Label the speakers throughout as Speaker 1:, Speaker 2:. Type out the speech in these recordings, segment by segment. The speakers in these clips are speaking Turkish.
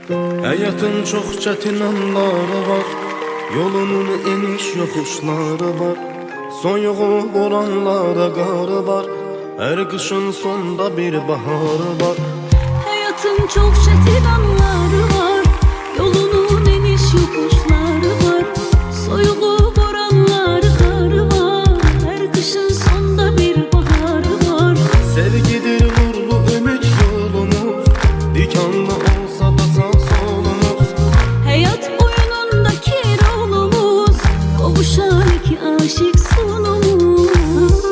Speaker 1: Həyatın çox çətin anları var, yolunun eniş yoxuşları var. Soyuğu boranlara qarı var, hər qışın sonda bir baharı var.
Speaker 2: Hayatın çok çetin anları var, yolunun eniş yokuşları var. Soyuğu boranları karı var, her kışın sonda bir baharı var.
Speaker 1: Sevgidir nurlu ümit yolumuz, dikanlı olsa da sağ solumuz.
Speaker 2: Hayat oyunundaki rolumuz, kavuşan iki aşık sonumuz.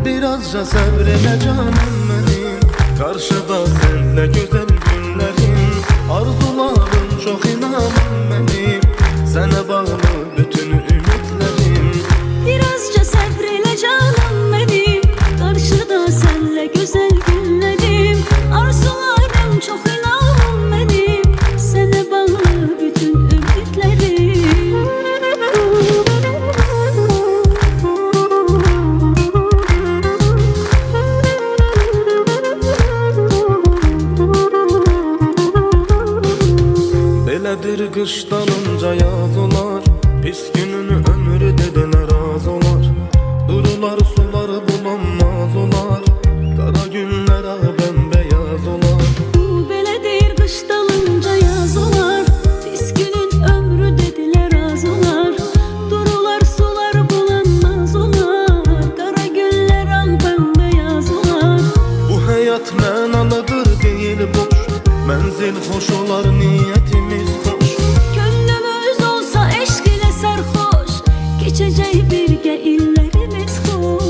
Speaker 1: Birazca səbrelə canım mənim, qarşıda sənlə gözəl günlərim. Arzularım çox inanım mənim, sənə bağlı bütün ümidlərim.
Speaker 2: Birazca sabreyle canım benim, karşıda senle güzel günlerim. Arzularım çok inanım benim, sana bağlı bütün ümitlerim.
Speaker 1: Belədir qış dalınca yaz olar, pis gününü ömrü dedilər az olar. Durular suları bulanmaz olar, qara günlərə bəmbəyaz olar.
Speaker 2: Bu belədir qış dalınca yaz olar, pis günün ömrü dediler az olar. Durular sular bulanmaz olar, kara günler al bembeyaz olar.
Speaker 1: Bu həyat mənalıdır deyil boş, mənzil xoş olar niyyətimiz xoş.
Speaker 2: Gönlümüz olsa eşq ile sarhoş, geçecek birgə illərimiz xoş.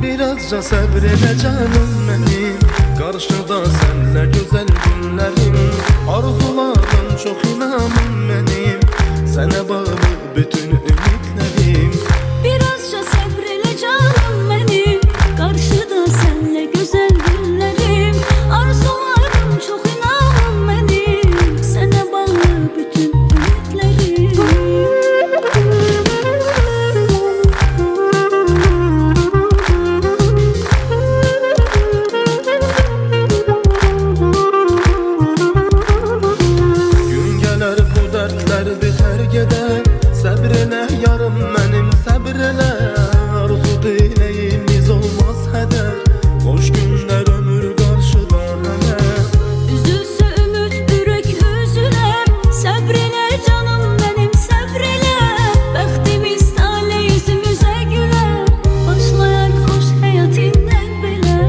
Speaker 1: Birazca səbr elə canım mənim, qarşıda sənlə gözəl günlərim. Arzularım çox inanım mənim, sənə bağlı bütün ümidlərim.
Speaker 2: Birazca sabr elə canım benim, karşıda senle güzel günlerim. Arzularım çok inanım benim, sana bağlı bütün ümitlerim.
Speaker 1: Gün gələr bu dərdlər bitər gedər, səbr elə yarım mənim səbr elə. Arzu diləyimiz olmaz hədər, boş günlər ömür qarşıda hələ.
Speaker 2: Üzülse ümit ürek üzüler, sabreyle canım benim sabreyle. Bəxtimiz tale yüzümüze güler, başlayar hoş hayatından belə.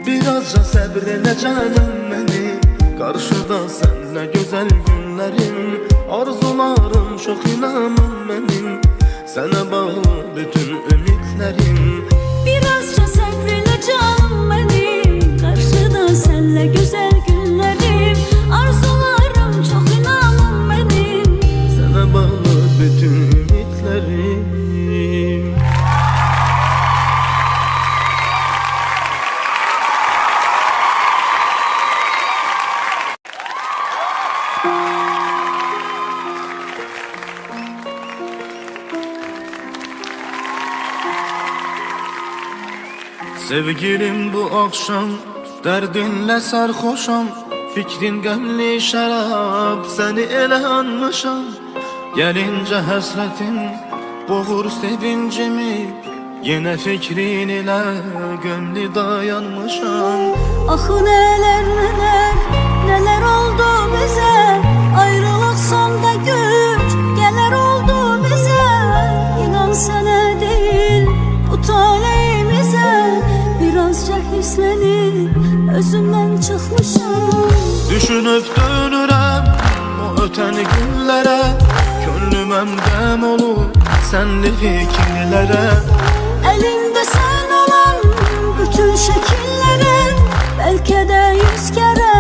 Speaker 1: Birazca səbr elə canım mənim, qarşıda sənlə gözəl günlərim. Arzularım çox inanım mənim, sənə bağlı bütün ümidlərim.
Speaker 2: Birazca sabreyle canım benim, karşıda senle güzel günlerim. Arzularım çok inanım benim.
Speaker 1: Sənə bağlı bütün ümidlərim. Sevgilim bu akşam dərdinlə sərxoşam, fikrin qəmli şərab, səni elə anmışam. Gəlincə həsrətin boğur sevincimi, yenə fikrin ilə gömlü dayanmışam.
Speaker 2: Axı neler neler, neler oldu bize, ayrılık sonda güç gelir oldu bize. İnan sana değil bu talihimize, birazca hislenip özümden çıkmışım.
Speaker 1: Düşünüp dönürəm o ötən günlərə, könlüm əmdəm olur sənli fikirlərə.
Speaker 2: Elimde sen olan bütün şekillere, belki de 100 kere,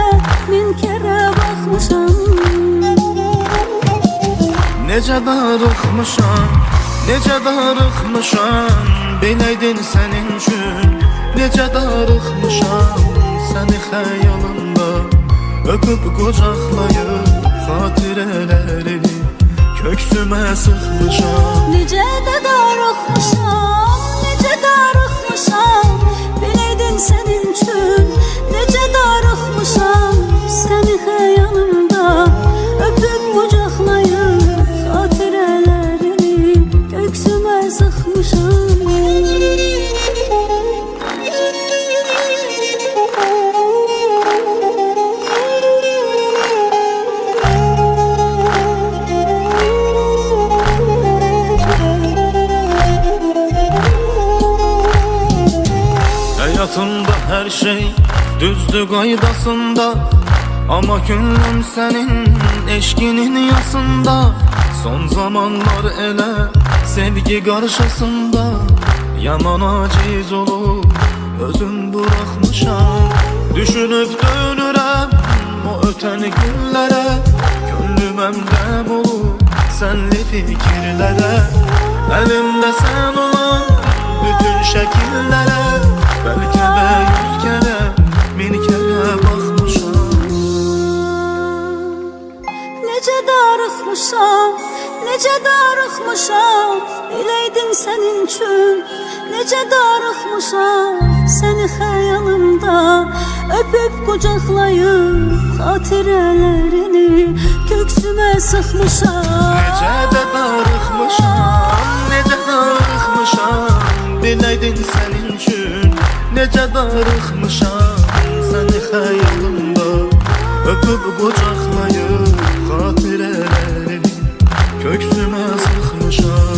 Speaker 2: 1000 kere bakmışam.
Speaker 1: Necə darıxmışam, necə darıxmışam, biləydin sənin üçün. Necə darıxmışam, səni xəyalımda öpüb qucaqlayıb, xatirələrini köksümə sıxmışam.
Speaker 2: Necə də darıxmışam, necə darıxmışam.
Speaker 1: Həyatımda hər şey düzdü qaydasında, ama gönlüm senin eşkinin yasında. Son zamanlar elə sevgi qarşısında yaman aciz olup özüm bırakmışam. Düşünüp dönürəm o ötən günlərə, gönlüm əmrəm olub senli fikirlərə. Elimde sen olan bütün şekillere, belki de 100 kere 1000 kere bakmışam.
Speaker 2: Necə darıxmışam, necə darıxmışam, eləydim sənin üçün. Necə darıxmışam, səni xəyalımda öpüb qucaqlayıb xatirələrini köksümə sıxmışam.
Speaker 1: Necə də darıxmışam, necə darıxmışam, biləydin sənin üçün. Necə darıxmışam, səni xəyalımda öpüb qucaqlayıb xatirələrini köksümə sıxmışam.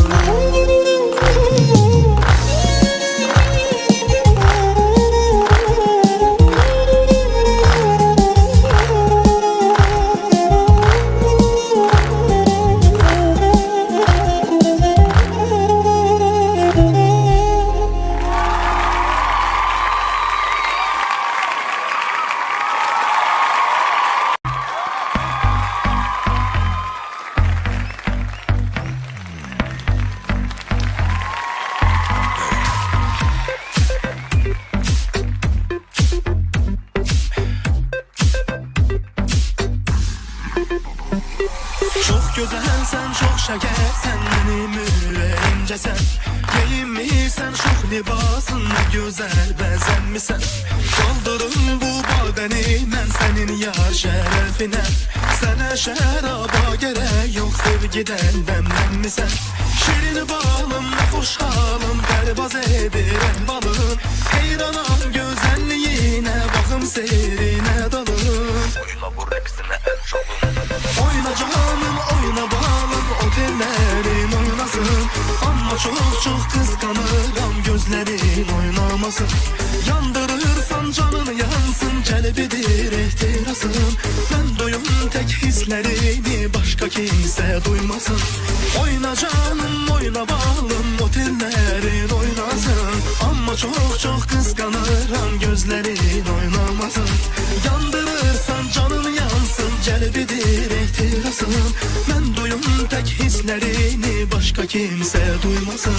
Speaker 1: Çok güzelsen, çok şekersen, benim ürəyimcəsən. Geyinmişsən şux libasın, ne güzel bəzənmisən. Kaldırım bu badəni mən sənin yar şərəfinə. Sənə şəraba gərək yox, sevgidən dəmlənmisən. Şirin balım, ne xoş halım, pərvaz edir əhvalım. Heyranam gözəlliyinə, baxım seyrinə dalım. Oyna bu rəqsinə ən şalım. Oyna canım, oyna balım, otellerin oynasın. Ama çok kıskanıram, gözlerin oynamasın. Yandırırsan canın yansın, celbidir ehtirasın. Ben duyum tek hislerini, başka kimse duymasın. Oyna canım, oyna balım, otellerin oynasın. Ama çok kıskanıram, gözlerin oynamasın. Yandırırsan canın yansın, celbidir ehtirasın. Ben duyum tek hislerini, başka kimse duymasın.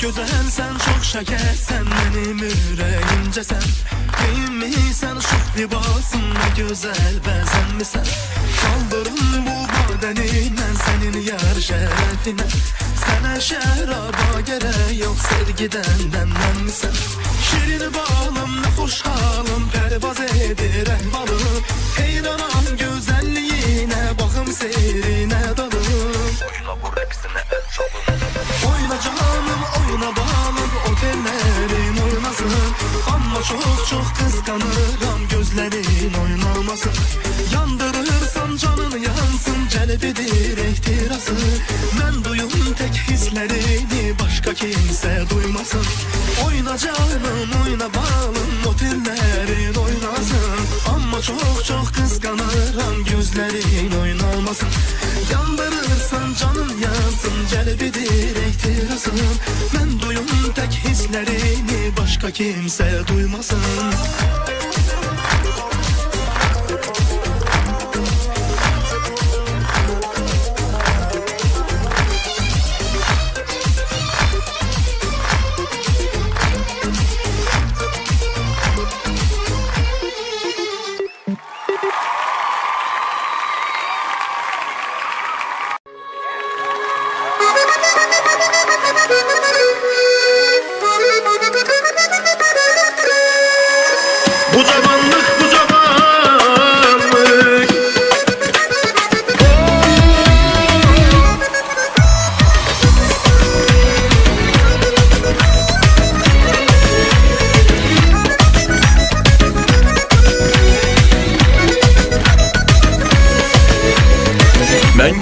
Speaker 1: Güzelsen, çok şekersen, benim ürəyimcəsən. Geyinmişsən şux libasın, ne güzel bəzənmisən. Kaldırım bu badəni mən sənin yar şərəfinə. Sənə şəraba gərək yox, sevgidən dəmlənmisən. Şirin balım, ne xoş halım, pərvaz edir əhvalım. Heyranam gözəlliyinə, baxım seyrinə dalım. Oyna bu rəqsinə ən şalım. Oyna canım, oyna balım, otellerin oynasın. Ama çok kıskanıram, gözlerin oynamasın. Yandırırsan canın yansın, celbidir ehtirası. Ben duyum tek hislerini, başka kimse duymasın. Oyna canım, oyna balım, otellerin oynasın. Ama çok kıskanıram, gözlerin oynamasın. Yandırırsan canın yansın, celbidir ehtirasın. Ben duyum tek hislerini, başka kimse duymasın.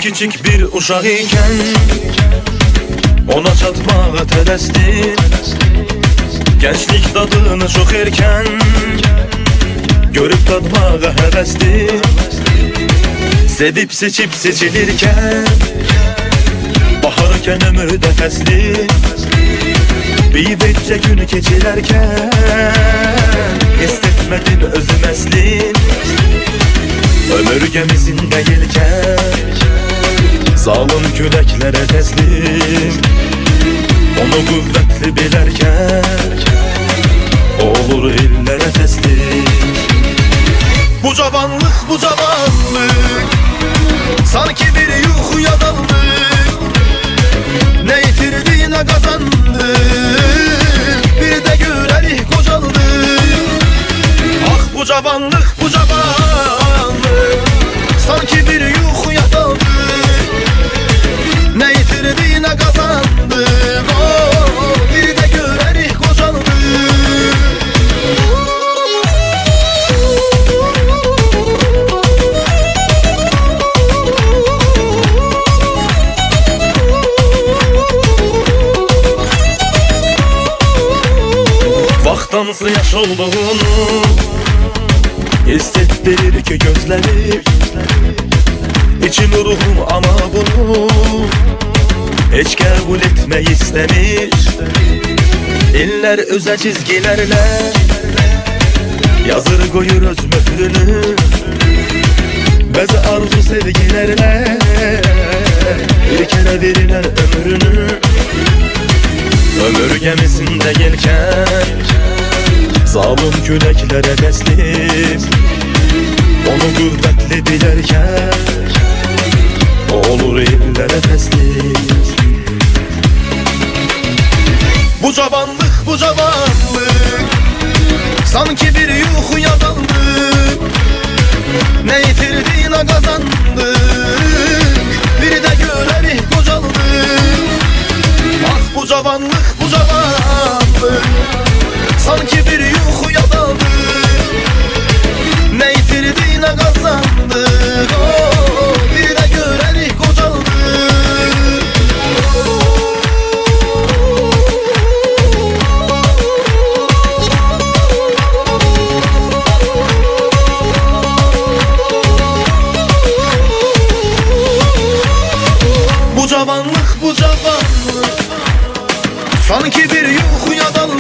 Speaker 1: küçük bir uşaq ikən ona çatmağa tələsdi. Gençlik dadını çox erkən görüb dadmağa həvəsdi. Sevib seçib seçilirkən baharkən ömürdə fəsli. Bir becə günü keçilərkən hiss etmədin özüm əslin. Ömür gəmisində yelkən zalim küləklərə təslim. Onu qüvvətli bilərkən olur illərə təslim. Bu cavanlıq, bu cavanlıq sanki bir yuxuya daldık. Ne yitirdi ne kazandı, bir de görelik kocaldı. Ah bu cavanlıq, bu cavanlıq sanki bir yuxuya daldı. Ne yitirdi ne kazandı, oh, bir de görelik kocaldı. Vaxtansı yaş olduğunu hissettirir ki gözleri. İçim ruhum ama bunu hiç kabul etme istemiş. İller öze çizgilerle yazır koyur öz mührünü. Bəzi arzu sevgilerle bir kere verirler ömrünü. Ömür gemisinde gelken zalim küleklere teslim. Onu kuvvetli bilerken olur illere teslim. Bu cavanlıq, bu cavanlıq sanki bir yuxuya daldık. Ne yitirdi ne kazandık, bir de görelik kocaldık. Ah bu cavanlıq, bu cavanlıq sanki bir yuxuya daldık. Ne yitirdi ne kazandık, oh, bir de görelik kocaldık. Bu cavanlıq, bu cavanlıq sanki bir yuxuya daldık.